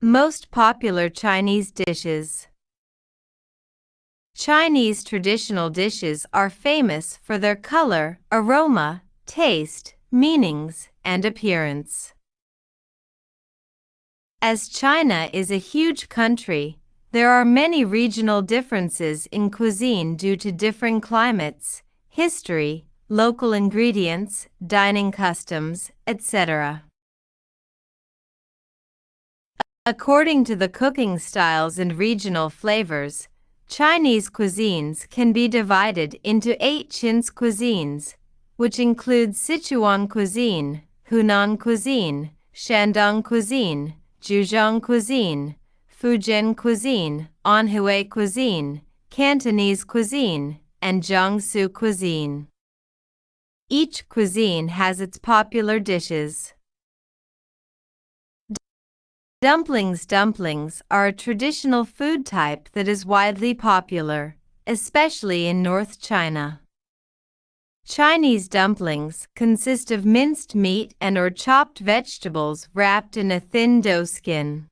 Most popular Chinese dishes. Chinese traditional dishes are famous for their color, aroma, taste, meanings, and appearance. As China is a huge country, there are many regional differences in cuisine due to differing climates, history, local ingredients, dining customs, etc. According to the cooking styles and regional flavors, Chinese cuisines can be divided into 8 Qins cuisines, which include Sichuan cuisine, Hunan cuisine, Shandong cuisine, Zhejiang cuisine, Fujian cuisine, Anhui cuisine, Cantonese cuisine, and Jiangsu cuisine. Each cuisine has its popular dishes. Dumplings are a traditional food type that is widely popular, especially in North China. Chinese dumplings consist of minced meat and/or chopped vegetables wrapped in a thin dough skin.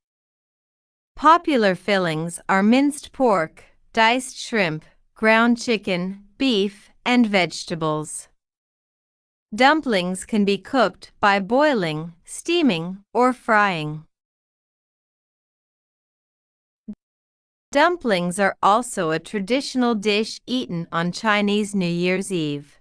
Popular fillings are minced pork, diced shrimp, ground chicken, beef, and vegetables. Dumplings can be cooked by boiling, steaming, or frying. Dumplings are also a traditional dish eaten on Chinese New Year's Eve.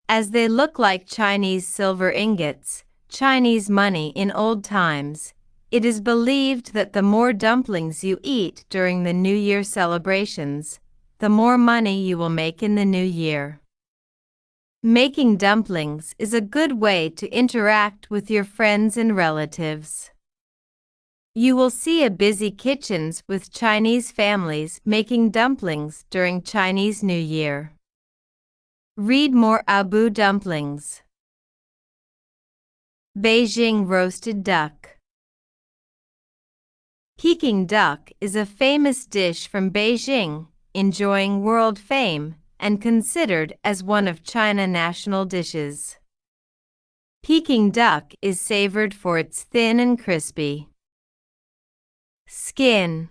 As they look like Chinese silver ingots, Chinese money in old times, it is believed that the more dumplings you eat during the New Year celebrations, the more money you will make in the new year. Making dumplings is a good way to interact with your friends and relatives. You will see a busy kitchens with Chinese families making dumplings during Chinese New Year. Read more Abu dumplings. Beijing roasted duck. Peking duck is a famous dish from Beijing, enjoying world fame and considered as one of China's national dishes. Peking duck is savored for its thin and crispy skin.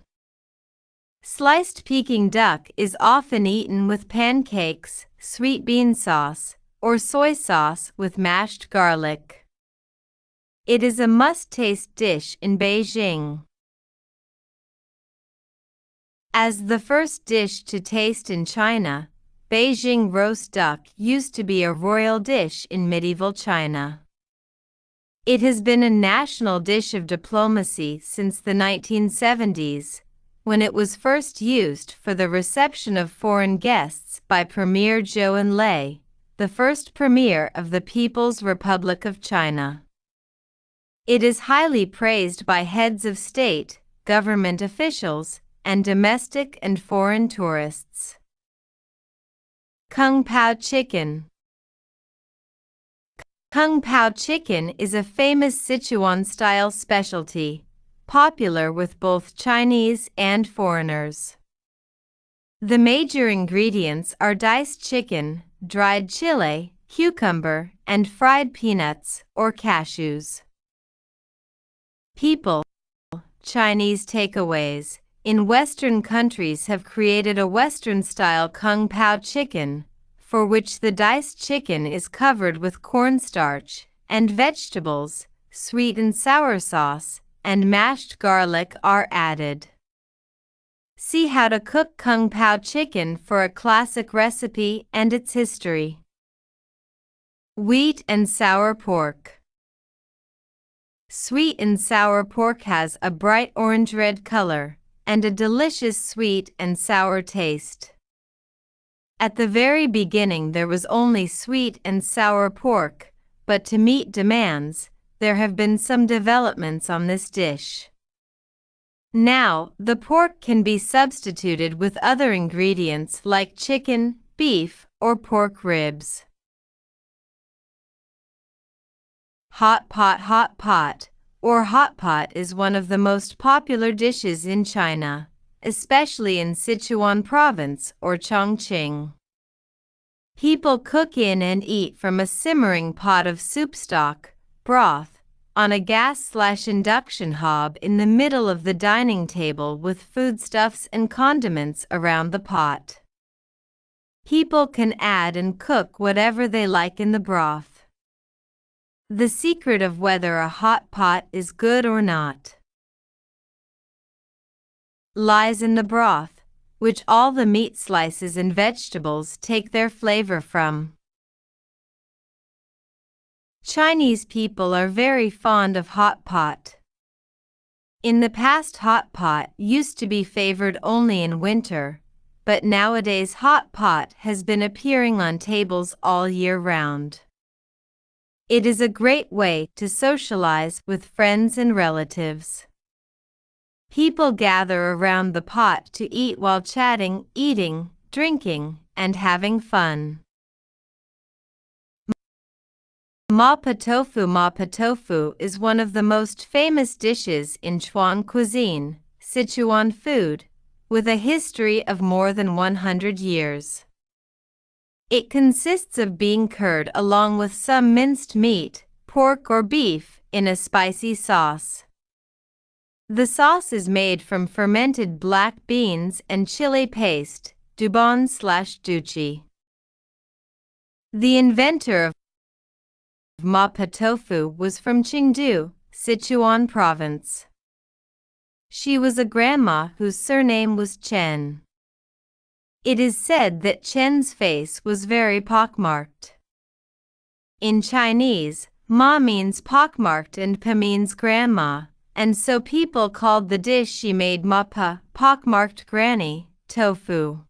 Sliced Peking duck is often eaten with pancakes, sweet bean sauce, or soy sauce with mashed garlic. It is a must-taste dish in Beijing. As the first dish to taste in China, Beijing roast duck used to be a royal dish in medieval China. It has been a national dish of diplomacy since the 1970s, when it was first used for the reception of foreign guests by Premier Zhou Enlai, the first premier of the People's Republic of China. It is highly praised by heads of state, government officials, and domestic and foreign tourists. Kung Pao chicken. Kung Pao chicken is a famous Sichuan-style specialty, popular with both Chinese and foreigners. The major ingredients are diced chicken, dried chile, cucumber, and fried peanuts or cashews. People, Chinese takeaways, in Western countries have created a Western-style Kung Pao chicken, for which the diced chicken is covered with cornstarch and vegetables, sweet and sour sauce, and mashed garlic are added. See how to cook Kung Pao chicken for a classic recipe and its history. Sweet and sour pork. Sweet and sour pork has a bright orange-red color and a delicious sweet and sour taste. At the very beginning there was only sweet and sour pork, but to meet demands, there have been some developments on this dish. Now, the pork can be substituted with other ingredients like chicken, beef, or pork ribs. Hot pot, or hot pot is one of the most popular dishes in China, especially in Sichuan province or Chongqing. People cook in and eat from a simmering pot of soup stock, broth, on a gas/induction hob in the middle of the dining table with foodstuffs and condiments around the pot. People can add and cook whatever they like in the broth. The secret of whether a hot pot is good or not lies in the broth, which all the meat slices and vegetables take their flavor from. Chinese people are very fond of hot pot. In the past, hot pot used to be favored only in winter, but nowadays hot pot has been appearing on tables all year round. It is a great way to socialize with friends and relatives. People gather around the pot to eat while chatting, eating, drinking, and having fun. Mapo tofu. Mapo tofu is one of the most famous dishes in Chuan cuisine, Sichuan food, with a history of more than 100 years. It consists of bean curd along with some minced meat, pork or beef, in a spicy sauce. The sauce is made from fermented black beans and chili paste, dubon/duchi. The inventor of Mapo tofu was from Chengdu, Sichuan province. She was a grandma whose surname was Chen. It is said that Chen's face was very pockmarked. In Chinese, Ma means pockmarked and Pa means grandma, and so people called the dish she made Mapo, pockmarked granny, tofu.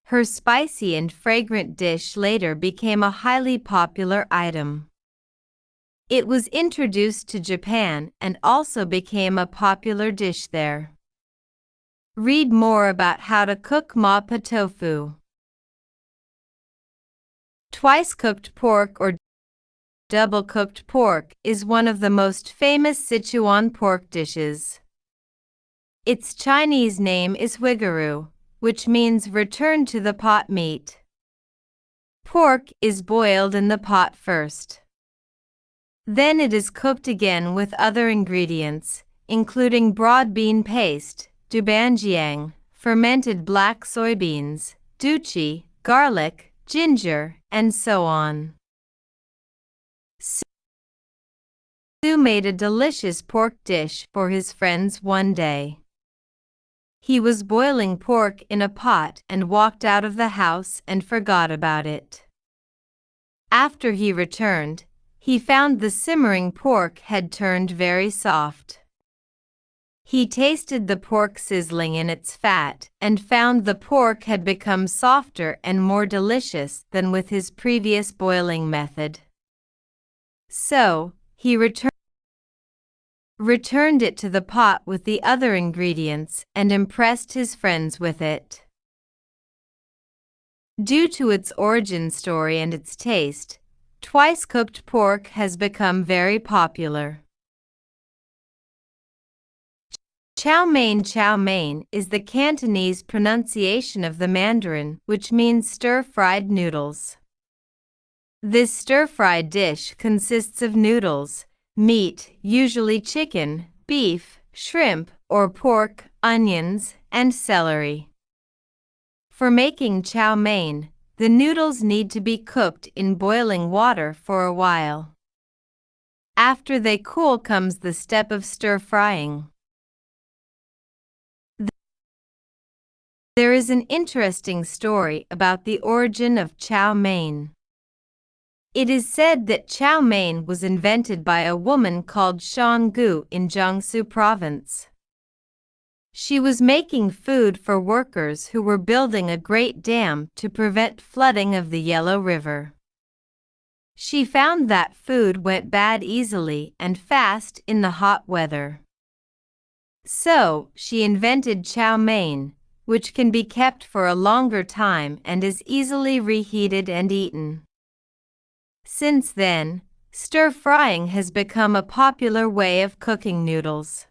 Her spicy and fragrant dish later became a highly popular item. It was introduced to Japan and also became a popular dish there. Read more about how to cook Mapo tofu. Twice-cooked pork or double-cooked pork is one of the most famous Sichuan pork dishes. Its Chinese name is huigaru, which means return to the pot meat. Pork is boiled in the pot first. Then it is cooked again with other ingredients, including broad bean paste, dubanjiang, fermented black soybeans, duchi, garlic, ginger, and so on. Su made a delicious pork dish for his friends one day. He was boiling pork in a pot and walked out of the house and forgot about it. After he returned, he found the simmering pork had turned very soft. He tasted the pork sizzling in its fat and found the pork had become softer and more delicious than with his previous boiling method. So, he returned it to the pot with the other ingredients and impressed his friends with it. Due to its origin story and its taste, twice-cooked pork has become very popular. Chow mein. Chow mein is the Cantonese pronunciation of the Mandarin, which means stir-fried noodles. This stir-fried dish consists of noodles, meat, usually chicken, beef, shrimp, or pork, onions, and celery. For making chow mein, the noodles need to be cooked in boiling water for a while. After they cool comes the step of stir-frying. There is an interesting story about the origin of chow mein. It is said that chow mein was invented by a woman called Shan Gu in Jiangsu province. She was making food for workers who were building a great dam to prevent flooding of the Yellow River. She found that food went bad easily and fast in the hot weather. So, she invented chow mein, which can be kept for a longer time and is easily reheated and eaten. Since then, stir-frying has become a popular way of cooking noodles.